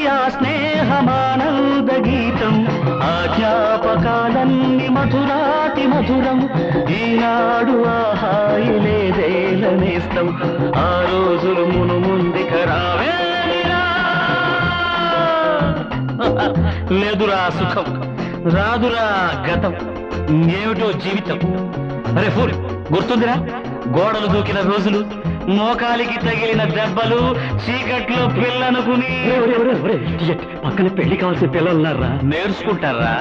ఆ స్నేహమానంద గీతం ఆ జ్ఞాపకాలన్నీ మధురాతి మధురం ఈనాడు ఆ హాయి లేదేలనేస్తం ఆ రోజులు మును ముందుక రావేరా లేదురా సుఖం రాదురా గతం ఏమిటో జీవితం అరే ఫుల్ గుర్తుందిరా గోడలు దూకిన రోజులు మోకాలికి తగిలిన దెబ్బలు చీకట్లో పిల్లనుకుని పక్కన పెళ్లి కావాల్సిన పిల్లలున్నారా నేర్చుకుంటారా